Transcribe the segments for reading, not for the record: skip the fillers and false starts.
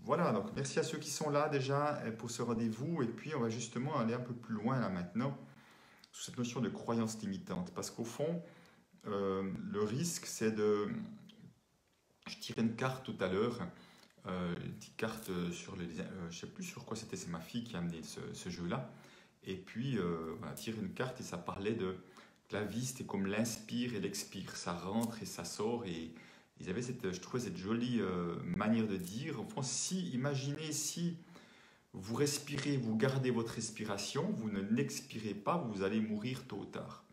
Voilà, donc merci à ceux qui sont là déjà pour ce rendez-vous. Et puis on va justement aller un peu plus loin là maintenant sur cette notion de croyance limitante. Parce qu'au fond, le risque c'est de... Je tirais une carte tout à l'heure, une petite carte sur je ne sais plus sur quoi c'était, c'est ma fille qui a amené ce jeu-là. Et puis, voilà, tirer une carte et ça parlait de que la vie, c'était comme l'inspire et l'expire. Ça rentre et ça sort. Et ils avaient je trouvais cette jolie manière de dire. Enfin, imaginez si vous respirez, vous gardez votre respiration, vous ne n'expirez pas, vous allez mourir tôt ou tard.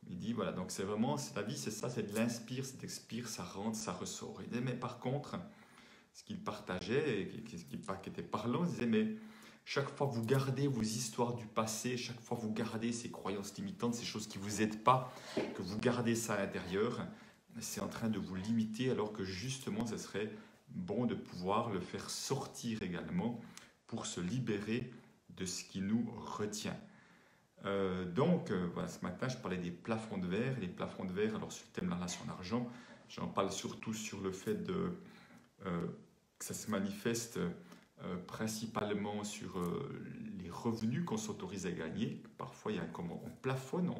Il dit, voilà, donc c'est vraiment, la vie, c'est ça, c'est de l'inspire, c'est d'expire, ça rentre, ça ressort. Il disait, mais par contre, ce qu'il partageait, et qui était parlant, il disait, mais chaque fois vous gardez vos histoires du passé, chaque fois vous gardez ces croyances limitantes, ces choses qui ne vous aident pas, que vous gardez ça à l'intérieur, c'est en train de vous limiter alors que justement ce serait bon de pouvoir le faire sortir également pour se libérer de ce qui nous retient. Voilà, ce matin je parlais des plafonds de verre. Les plafonds de verre, alors sur le thème de la relation d'argent, j'en parle surtout sur le fait que ça se manifeste principalement sur les revenus qu'on s'autorise à gagner. Parfois, il y a comment on plafonne,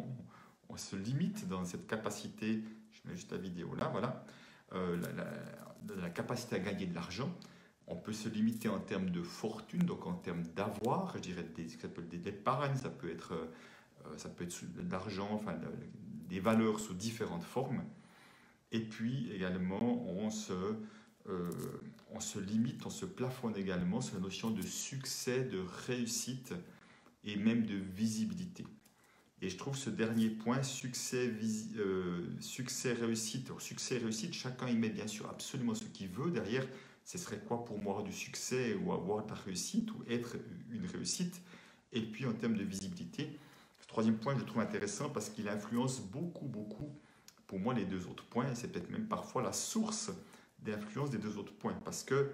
on se limite dans cette capacité. Je mets juste la vidéo là, voilà. La capacité à gagner de l'argent. On peut se limiter en termes de fortune, donc en termes d'avoir, je dirais ça peut être d'épargne, ça peut être de l'argent, enfin des valeurs sous différentes formes. Et puis également, on se limite, on se plafonne également sur la notion de succès, de réussite et même de visibilité. Et je trouve ce dernier point, succès, réussite, alors, succès, réussite, chacun y met bien sûr absolument ce qu'il veut. Derrière, ce serait quoi pour moi avoir du succès ou avoir de la réussite ou être une réussite. Et puis en termes de visibilité, ce troisième point, je le trouve intéressant parce qu'il influence beaucoup, beaucoup, pour moi, les deux autres points. Et c'est peut-être même parfois la source d'influence des deux autres points. Parce que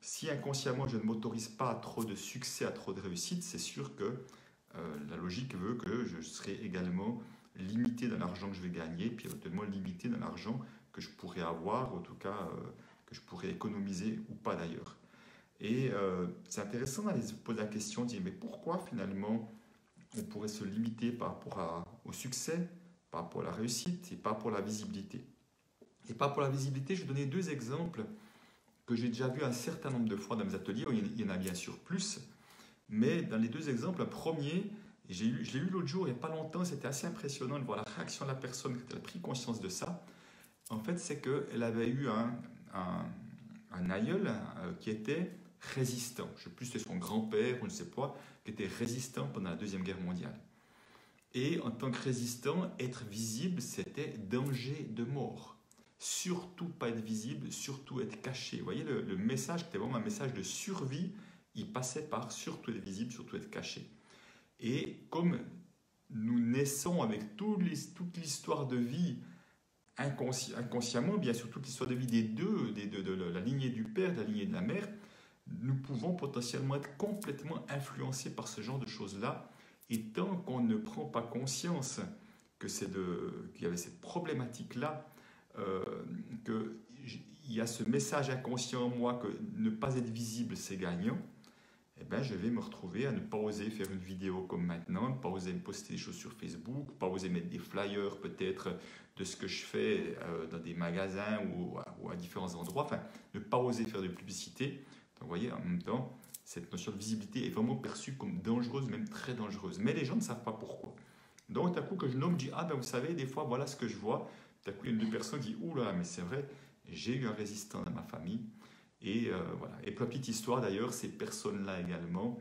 si inconsciemment je ne m'autorise pas à trop de succès, à trop de réussite, c'est sûr que la logique veut que je serai également limité dans l'argent que je vais gagner, puis éventuellement limité dans l'argent que je pourrais avoir, en tout cas que je pourrais économiser ou pas d'ailleurs. Et c'est intéressant d'aller se poser la question, de dire mais pourquoi finalement on pourrait se limiter par rapport au succès, par rapport à la réussite et par rapport à la visibilité. Et par rapport à la visibilité, je vais donner deux exemples que j'ai déjà vu un certain nombre de fois dans mes ateliers. Il y en a bien sûr plus, mais dans les deux exemples, un premier, je l'ai eu l'autre jour, il n'y a pas longtemps, c'était assez impressionnant de voir la réaction de la personne quand elle a pris conscience de ça. En fait, c'est qu'elle avait eu un aïeul qui était résistant. Je ne sais plus si c'était son grand-père ou je ne sais pas, qui était résistant pendant la Deuxième Guerre mondiale. Et en tant que résistant, être visible, c'était danger de mort. Surtout pas être visible, surtout être caché. Vous voyez, le message, qui était vraiment un message de survie, il passait par surtout être visible, surtout être caché. Et comme nous naissons avec toute l'histoire de vie inconsciemment, bien sûr toute l'histoire de vie des deux, de la lignée du père, de la lignée de la mère, nous pouvons potentiellement être complètement influencés par ce genre de choses-là. Et tant qu'on ne prend pas conscience qu'il y avait cette problématique-là, qu'il y a ce message inconscient en moi que ne pas être visible, c'est gagnant, eh ben, je vais me retrouver à ne pas oser faire une vidéo comme maintenant, ne pas oser me poster des choses sur Facebook, pas oser mettre des flyers peut-être de ce que je fais dans des magasins ou à différents endroits, enfin, ne pas oser faire de publicité. Donc, vous voyez, en même temps, cette notion de visibilité est vraiment perçue comme dangereuse, même très dangereuse. Mais les gens ne savent pas pourquoi. Donc, tout à coup, que je nomme, je dis, ah ben vous savez, des fois, voilà ce que je vois. Tout à coup, il y a une personne qui dit, ouh là, mais c'est vrai, j'ai eu un résistant dans ma famille. Et voilà. Et pour la petite histoire d'ailleurs, ces personnes-là également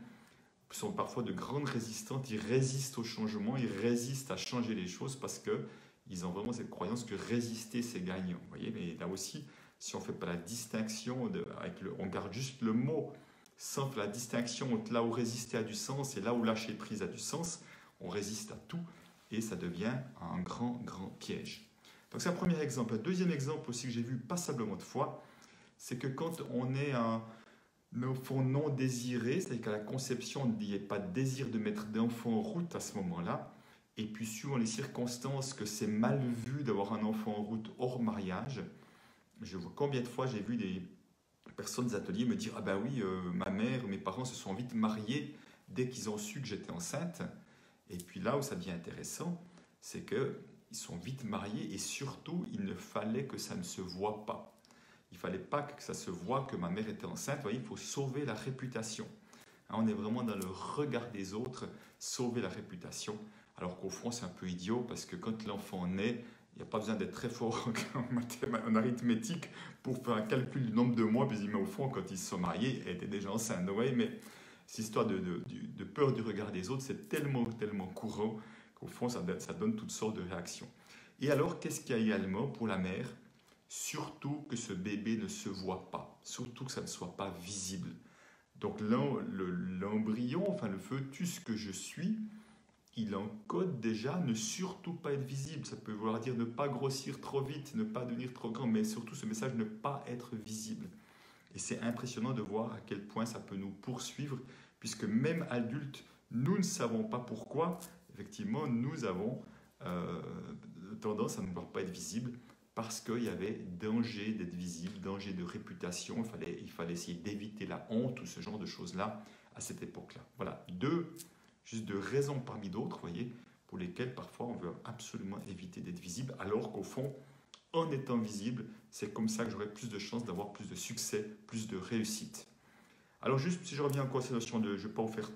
sont parfois de grandes résistantes. Ils résistent au changement, ils résistent à changer les choses parce qu'ils ont vraiment cette croyance que résister, c'est gagnant. Vous voyez, mais là aussi, si on ne fait pas la distinction, on garde juste le mot, sans faire la distinction entre là où résister a du sens et là où lâcher prise a du sens, on résiste à tout et ça devient un grand, grand piège. Donc c'est un premier exemple. Un deuxième exemple aussi que j'ai vu passablement de fois, c'est que quand on est un enfant non désiré, c'est-à-dire qu'à la conception, il n'y a pas de désir de mettre d'enfant en route à ce moment-là, et puis suivant les circonstances que c'est mal vu d'avoir un enfant en route hors mariage, je vois combien de fois j'ai vu des personnes des ateliers me dire, ah ben oui, ma mère, mes parents se sont vite mariés dès qu'ils ont su que j'étais enceinte. Et puis là où ça devient intéressant, c'est qu'ils sont vite mariés et surtout, il ne fallait que ça ne se voie pas. Il ne fallait pas que ça se voie que ma mère était enceinte. Vous voyez, il faut sauver la réputation. Hein, on est vraiment dans le regard des autres, sauver la réputation. Alors qu'au fond, c'est un peu idiot parce que quand l'enfant naît, il n'y a pas besoin d'être très fort en arithmétique pour faire un calcul du nombre de mois. Puis mais au fond, quand ils se sont mariés, elle était déjà enceinte. Donc, vous voyez, mais cette histoire de peur du regard des autres, c'est tellement, tellement courant qu'au fond, ça donne toutes sortes de réactions. Et alors, qu'est-ce qu'il y a également pour la mère? Surtout que ce bébé ne se voit pas, surtout que ça ne soit pas visible. Donc l'embryon, enfin le fœtus que je suis, il encode déjà ne surtout pas être visible. Ça peut vouloir dire ne pas grossir trop vite, ne pas devenir trop grand, mais surtout ce message ne pas être visible. Et c'est impressionnant de voir à quel point ça peut nous poursuivre, puisque même adultes, nous ne savons pas pourquoi, effectivement, nous avons tendance à ne vouloir pas être visible, parce qu'il y avait danger d'être visible, danger de réputation, il fallait essayer d'éviter la honte ou ce genre de choses-là à cette époque-là. Voilà, juste deux raisons parmi d'autres, voyez, pour lesquelles parfois on veut absolument éviter d'être visible, alors qu'au fond, en étant visible, c'est comme ça que j'aurai plus de chances d'avoir plus de succès, plus de réussite. Alors juste, si je reviens encore à cette notion de, je ne vais pas vous faire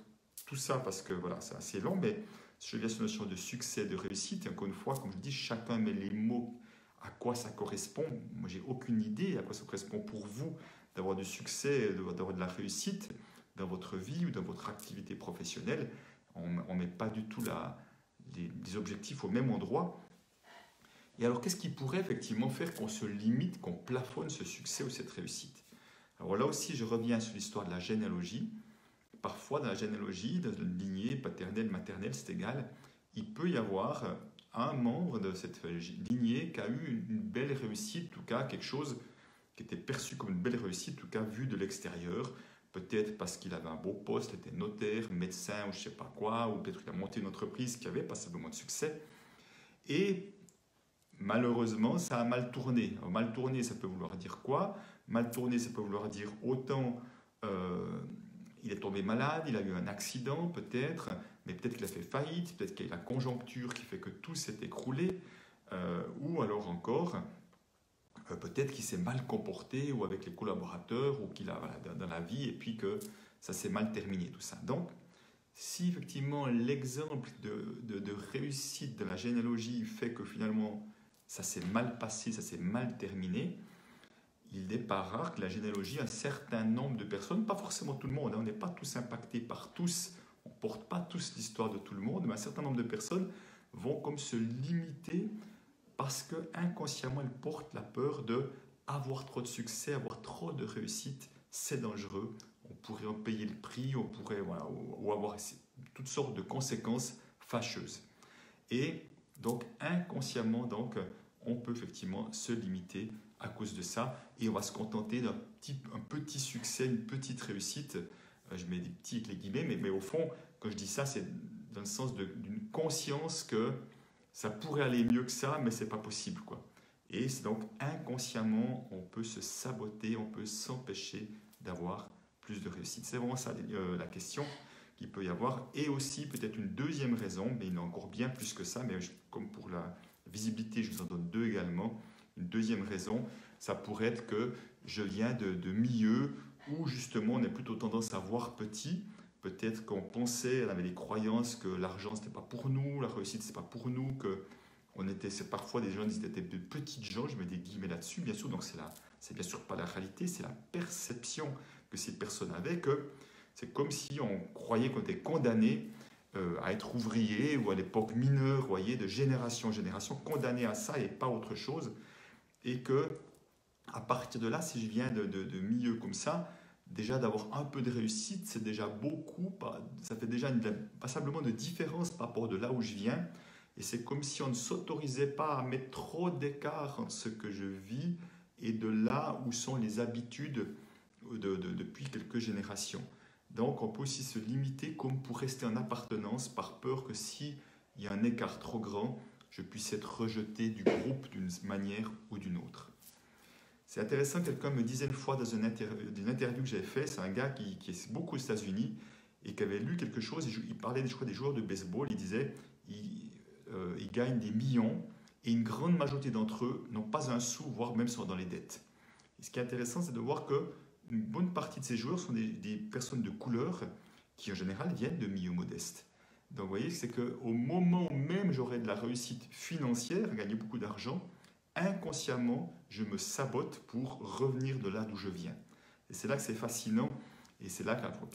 tout ça parce que voilà, c'est assez long, mais si je reviens à cette notion de succès, de réussite, et encore une fois, comme je dis, chacun met les mots à quoi ça correspond. Moi, j'ai aucune idée à quoi ça correspond pour vous d'avoir du succès, d'avoir de la réussite dans votre vie ou dans votre activité professionnelle. On ne met pas du tout les objectifs au même endroit. Et alors, qu'est-ce qui pourrait effectivement faire qu'on se limite, qu'on plafonne ce succès ou cette réussite? Alors là aussi, je reviens sur l'histoire de la généalogie. Parfois, dans la généalogie, dans une lignée paternelle, maternelle, c'est égal, il peut y avoir un membre de cette lignée qui a eu une belle réussite, en tout cas quelque chose qui était perçu comme une belle réussite, en tout cas vu de l'extérieur, peut-être parce qu'il avait un beau poste, il était notaire, médecin ou je ne sais pas quoi, ou peut-être qu'il a monté une entreprise qui avait passablement de succès. Et malheureusement, ça a mal tourné. Alors, mal tourné, ça peut vouloir dire quoi? Mal tourné, ça peut vouloir dire autant il est tombé malade, il a eu un accident peut-être, mais peut-être qu'il a fait faillite, peut-être qu'il y a eu la conjoncture qui fait que tout s'est écroulé, ou alors encore, peut-être qu'il s'est mal comporté ou avec les collaborateurs, ou qu'il a dans la vie, et puis que ça s'est mal terminé, tout ça. Donc, si effectivement l'exemple de réussite de la généalogie fait que finalement ça s'est mal passé, ça s'est mal terminé, il n'est pas rare que la généalogie, un certain nombre de personnes, pas forcément tout le monde, on n'est pas tous impactés par tous, on ne porte pas tous l'histoire de tout le monde, mais un certain nombre de personnes vont comme se limiter parce que inconsciemment elles portent la peur de avoir trop de succès, avoir trop de réussite, c'est dangereux, on pourrait en payer le prix, on pourrait ou avoir toutes sortes de conséquences fâcheuses. Et donc inconsciemment, on peut effectivement se limiter à cause de ça, et on va se contenter d'un petit succès, une petite réussite. Je mets des petits avec les guillemets, mais au fond, quand je dis ça, c'est dans le sens d'une conscience que ça pourrait aller mieux que ça, mais c'est pas possible, quoi. Et c'est donc inconsciemment, on peut se saboter, on peut s'empêcher d'avoir plus de réussite. C'est vraiment ça la question qu'il peut y avoir. Et aussi peut-être une deuxième raison, mais il y en a encore bien plus que ça, mais comme pour la visibilité, je vous en donne deux également. Une deuxième raison, ça pourrait être que je viens de milieux où justement on a plutôt tendance à voir petit. Peut-être qu'on pensait, on avait des croyances que l'argent c'était pas pour nous, la réussite c'est pas pour nous, que c'est parfois des gens qui étaient de petites gens, je mets des guillemets là-dessus, bien sûr, donc c'est bien sûr pas la réalité, c'est la perception que ces personnes avaient, que c'est comme si on croyait qu'on était condamné à être ouvrier ou à l'époque mineur, vous voyez, de génération en génération, condamné à ça et pas autre chose. Et que, à partir de là, si je viens de milieux comme ça, déjà d'avoir un peu de réussite, c'est déjà beaucoup, ça fait déjà passablement de différence par rapport de là où je viens. Et c'est comme si on ne s'autorisait pas à mettre trop d'écart entre ce que je vis et de là où sont les habitudes depuis quelques générations. Donc on peut aussi se limiter comme pour rester en appartenance par peur que s'il y a un écart trop grand, je puisse être rejeté du groupe d'une manière ou d'une autre. C'est intéressant, quelqu'un me disait une fois dans une interview que j'avais fait, c'est un gars qui est beaucoup aux États-Unis et qui avait lu quelque chose, il parlait je crois, des joueurs de baseball, il disait ils gagnent des millions et une grande majorité d'entre eux n'ont pas un sou, voire même sont dans les dettes. Et ce qui est intéressant, c'est de voir qu'une bonne partie de ces joueurs sont des personnes de couleur qui en général viennent de milieux modestes. Donc vous voyez, c'est qu'au moment où même j'aurais de la réussite financière, gagner beaucoup d'argent, inconsciemment, je me sabote pour revenir de là d'où je viens. Et c'est là que c'est fascinant, et c'est là qu'on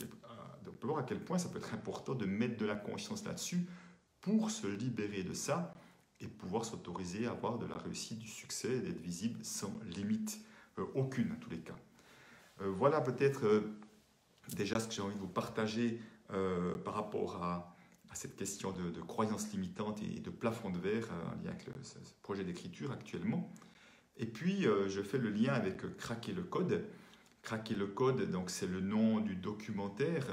peut voir à quel point ça peut être important de mettre de la conscience là-dessus pour se libérer de ça et pouvoir s'autoriser à avoir de la réussite, du succès, d'être visible sans limite aucune, en tous les cas. Voilà peut-être déjà ce que j'ai envie de vous partager par rapport à cette question de croyances limitantes et de plafond de verre en lien avec ce projet d'écriture actuellement. Et puis, je fais le lien avec Craquer le code. Craquer le code, donc c'est le nom du documentaire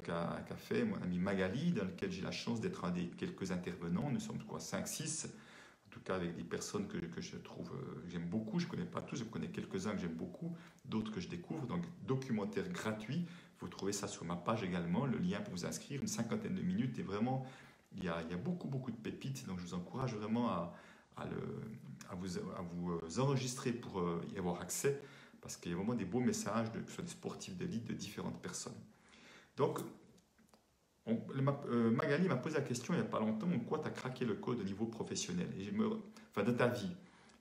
qu'a fait mon ami Magali, dans lequel j'ai la chance d'être un des quelques intervenants. Nous sommes quoi, 5-6, en tout cas avec des personnes que je trouve, j'aime beaucoup. Je ne connais pas tous, je connais quelques-uns que j'aime beaucoup, d'autres que je découvre. Donc, documentaire gratuit. Vous trouvez ça sur ma page également, le lien pour vous inscrire, une 50aine de minutes. Et vraiment, il y a beaucoup, beaucoup de pépites. Donc, je vous encourage vraiment à vous enregistrer pour y avoir accès, parce qu'il y a vraiment des beaux messages, que ce soit des sportifs d'élite, de différentes personnes. Donc, Magali m'a posé la question il n'y a pas longtemps, en quoi tu as craqué le code au niveau professionnel, enfin de ta vie.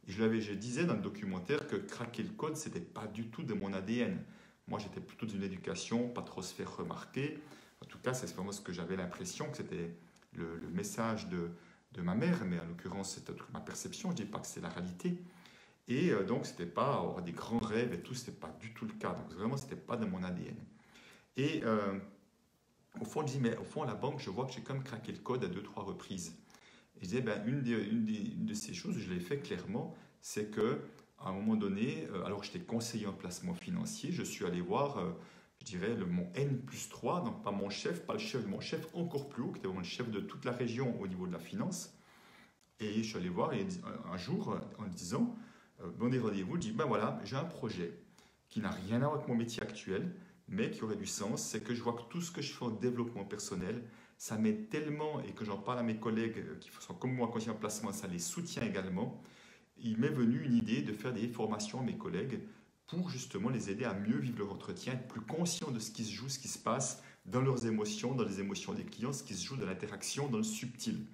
Et je disais dans le documentaire que craquer le code, ce n'était pas du tout de mon ADN. Moi, j'étais plutôt d'une éducation, pas trop se faire remarquer. En tout cas, c'est vraiment ce que j'avais l'impression que c'était le message de ma mère, mais en l'occurrence, c'était ma perception, je ne dis pas que c'est la réalité. Et donc, c'était pas avoir des grands rêves et tout, c'était pas du tout le cas. Donc, vraiment, c'était pas de mon ADN. Et au fond, je dis, mais au fond, à la banque, je vois que j'ai quand même craqué le code à 2-3 reprises. Et je disais, ben, une de ces choses, je l'ai fait clairement, c'est que à un moment donné, alors que j'étais conseiller en placement financier, je suis allé voir, je dirais, mon N+3, donc pas mon chef, pas le chef de mon chef, encore plus haut, qui était vraiment le chef de toute la région au niveau de la finance. Et je suis allé voir un jour en disant, bon des rendez-vous, je dis, ben voilà, j'ai un projet qui n'a rien à voir avec mon métier actuel, mais qui aurait du sens, c'est que je vois que tout ce que je fais en développement personnel, ça m'aide tellement, et que j'en parle à mes collègues qui sont comme moi conseillers en placement, ça les soutient également. Il m'est venu une idée de faire des formations à mes collègues pour justement les aider à mieux vivre leur entretien, être plus conscients de ce qui se joue, ce qui se passe dans leurs émotions, dans les émotions des clients, ce qui se joue dans l'interaction, dans le subtil.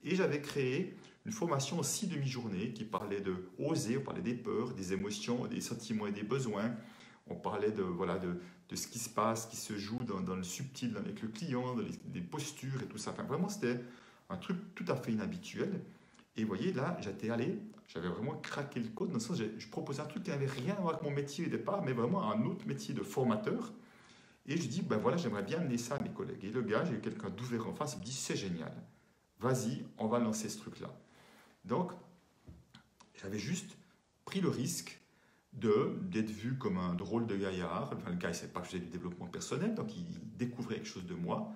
Et j'avais créé une formation en 6 demi-journées qui parlait de oser, on parlait des peurs, des émotions, des sentiments et des besoins. On parlait de ce qui se passe, qui se joue dans le subtil avec le client, des postures et tout ça. Enfin, vraiment, c'était un truc tout à fait inhabituel. Et vous voyez, là, j'avais vraiment craqué le code, dans le sens où je proposais un truc qui n'avait rien à voir avec mon métier au départ, mais vraiment un autre métier de formateur. Et je dis, ben voilà, j'aimerais bien amener ça à mes collègues. Et le gars, j'ai eu quelqu'un d'ouvert en face, il me dit, c'est génial. Vas-y, on va lancer ce truc-là. Donc, j'avais juste pris le risque d'être vu comme un drôle de gaillard. Enfin, le gars, il ne savait pas que je faisais du développement personnel, donc il découvrait quelque chose de moi,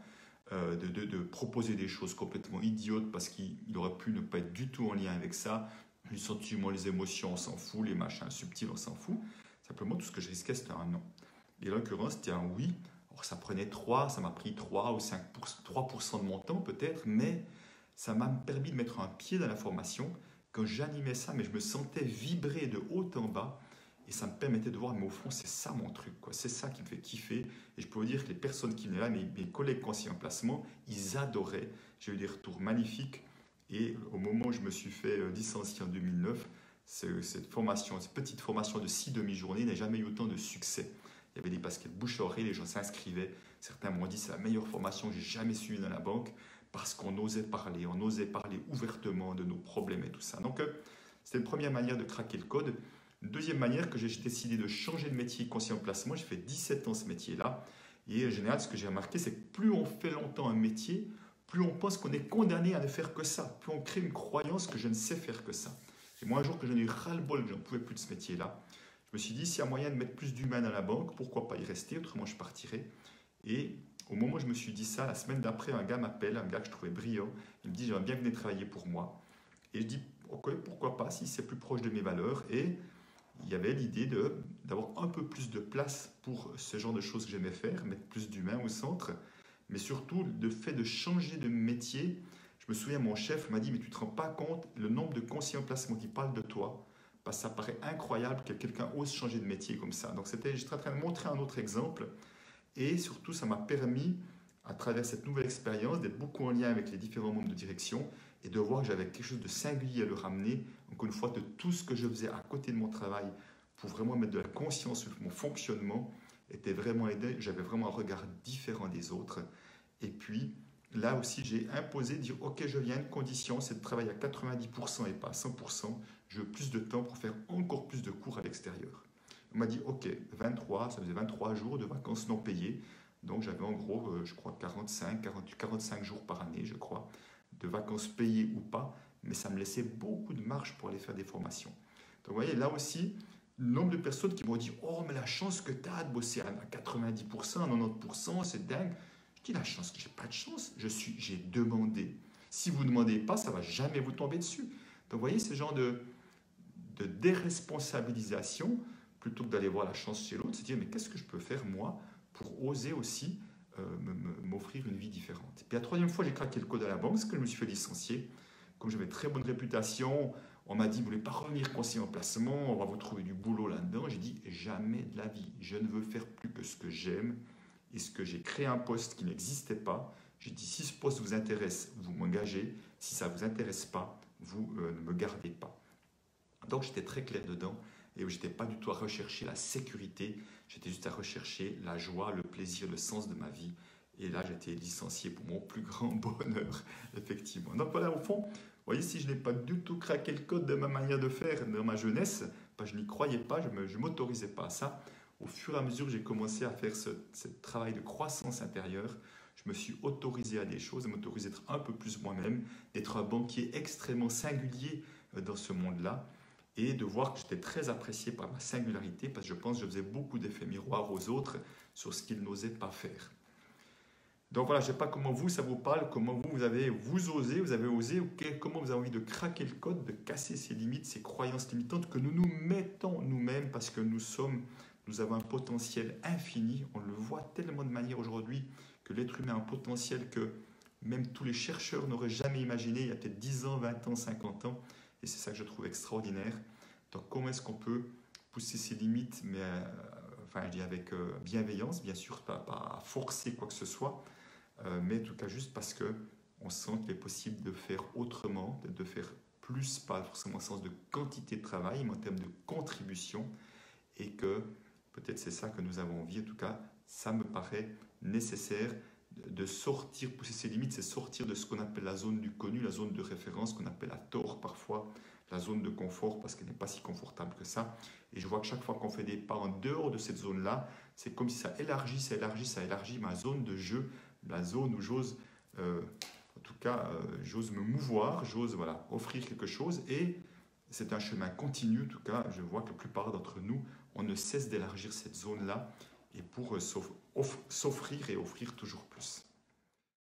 de proposer des choses complètement idiotes parce qu'il aurait pu ne pas être du tout en lien avec ça. Les sentiments, les émotions, on s'en fout, les machins subtils, on s'en fout. Simplement, tout ce que je risquais, c'était un non. Et en l'occurrence, c'était un oui. Alors, ça m'a pris 3 ou 3% de mon temps peut-être, mais ça m'a permis de mettre un pied dans la formation. Quand j'animais ça, mais je me sentais vibrer de haut en bas. Et ça me permettait de voir, mais au fond, c'est ça mon truc, quoi. C'est ça qui me fait kiffer. Et je peux vous dire que les personnes qui venaient là, mes collègues conseillers en placement, ils adoraient. J'ai eu des retours magnifiques. Et au moment où je me suis fait licencier en 2009, cette petite formation de 6 demi-journées n'a jamais eu autant de succès. Il y avait des baskets bouche à oreille, les gens s'inscrivaient. Certains m'ont dit, c'est la meilleure formation que j'ai jamais suivie dans la banque, parce qu'on osait parler ouvertement de nos problèmes et tout ça. Donc, c'était une première manière de craquer le code. Une deuxième manière que j'ai décidé de changer de métier conseiller en placement, j'ai fait 17 ans ce métier-là. Et en général, ce que j'ai remarqué, c'est que plus on fait longtemps un métier, plus on pense qu'on est condamné à ne faire que ça. Plus on crée une croyance que je ne sais faire que ça. Et moi, un jour que j'en ai eu ras-le-bol, que je n'en pouvais plus de ce métier-là, je me suis dit, s'il y a moyen de mettre plus d'humains dans la banque, pourquoi pas y rester, autrement je partirai. Et au moment où je me suis dit ça, la semaine d'après, un gars m'appelle, un gars que je trouvais brillant. Il me dit, j'aimerais bien venir travailler pour moi. Et je dis, ok, pourquoi pas, si c'est plus proche de mes valeurs. Et il y avait l'idée d'avoir un peu plus de place pour ce genre de choses que j'aimais faire, mettre plus d'humain au centre, mais surtout le fait de changer de métier. Je me souviens, mon chef m'a dit, mais tu ne te rends pas compte le nombre de conseillers en placement qui parlent de toi, parce que ça paraît incroyable que quelqu'un ose changer de métier comme ça. Donc j'étais en train de montrer un autre exemple, et surtout ça m'a permis, à travers cette nouvelle expérience, d'être beaucoup en lien avec les différents membres de direction, et de voir que j'avais quelque chose de singulier à leur amener, encore une fois, de tout ce que je faisais à côté de mon travail, pour vraiment mettre de la conscience sur mon fonctionnement, était vraiment aidé. J'avais vraiment un regard différent des autres. Et puis, là aussi, j'ai imposé, dire, ok, je viens, une condition, c'est de travailler à 90% et pas à 100%. Je veux plus de temps pour faire encore plus de cours à l'extérieur. On m'a dit, ok, 23, ça faisait 23 jours de vacances non payées. Donc j'avais en gros, je crois, 45 jours par année, je crois, de vacances payées ou pas. Mais ça me laissait beaucoup de marge pour aller faire des formations. Donc vous voyez, là aussi, le nombre de personnes qui m'ont dit, oh, mais la chance que tu as de bosser à 90%, à 90%, c'est dingue. Je dis, la chance, j'ai pas de chance, j'ai demandé. Si vous ne demandez pas, ça ne va jamais vous tomber dessus. Donc vous voyez, ce genre de déresponsabilisation, plutôt que d'aller voir la chance chez l'autre, c'est dire, mais qu'est-ce que je peux faire moi pour oser aussi m'offrir une vie différente. Et puis la troisième fois, j'ai craqué le code à la banque, parce que je me suis fait licencier. Comme j'avais très bonne réputation, on m'a dit, vous ne voulez pas revenir conseiller en placement, on va vous trouver du boulot là-dedans. J'ai dit, jamais de la vie, je ne veux faire plus que ce que j'aime. Et ce que j'ai créé un poste qui n'existait pas. J'ai dit, si ce poste vous intéresse, vous m'engagez. Si ça ne vous intéresse pas, vous ne me gardez pas. Donc j'étais très clair dedans et je n'étais pas du tout à rechercher la sécurité, j'étais juste à rechercher la joie, le plaisir, le sens de ma vie. Et là, j'étais licencié pour mon plus grand bonheur, effectivement. Donc voilà, au fond, vous voyez, si je n'ai pas du tout craqué le code de ma manière de faire dans ma jeunesse, ben, je n'y croyais pas, je ne m'autorisais pas à ça. Au fur et à mesure que j'ai commencé à faire ce travail de croissance intérieure, je me suis autorisé à des choses, à m'autoriser à être un peu plus moi-même, d'être un banquier extrêmement singulier dans ce monde-là, et de voir que j'étais très apprécié par ma singularité, parce que je pense que je faisais beaucoup d'effets miroirs aux autres sur ce qu'ils n'osaient pas faire. Donc voilà, je ne sais pas comment vous, ça vous parle, comment vous avez osé, ou comment vous avez envie de craquer le code, de casser ces limites, ces croyances limitantes que nous nous mettons nous-mêmes, parce que nous avons un potentiel infini. On le voit tellement de manière aujourd'hui que l'être humain a un potentiel que même tous les chercheurs n'auraient jamais imaginé il y a peut-être 10 ans, 20 ans, 50 ans. Et c'est ça que je trouve extraordinaire. Donc comment est-ce qu'on peut pousser ses limites, mais enfin, je dis avec bienveillance, bien sûr, pas forcer quoi que ce soit, mais en tout cas juste parce qu'on sent qu'il est possible de faire autrement, de faire plus, pas forcément au sens de quantité de travail, mais en termes de contribution, et que peut-être c'est ça que nous avons envie. En tout cas, ça me paraît nécessaire de sortir, pousser ses limites, c'est sortir de ce qu'on appelle la zone du connu, la zone de référence, qu'on appelle à tort parfois la zone de confort, parce qu'elle n'est pas si confortable que ça. Et je vois que chaque fois qu'on fait des pas en dehors de cette zone-là, c'est comme si ça élargit ma zone de jeu, la zone où j'ose, en tout cas, j'ose me mouvoir, j'ose offrir quelque chose. Et c'est un chemin continu, en tout cas, je vois que la plupart d'entre nous, on ne cesse d'élargir cette zone-là et pour s'offrir et offrir toujours plus.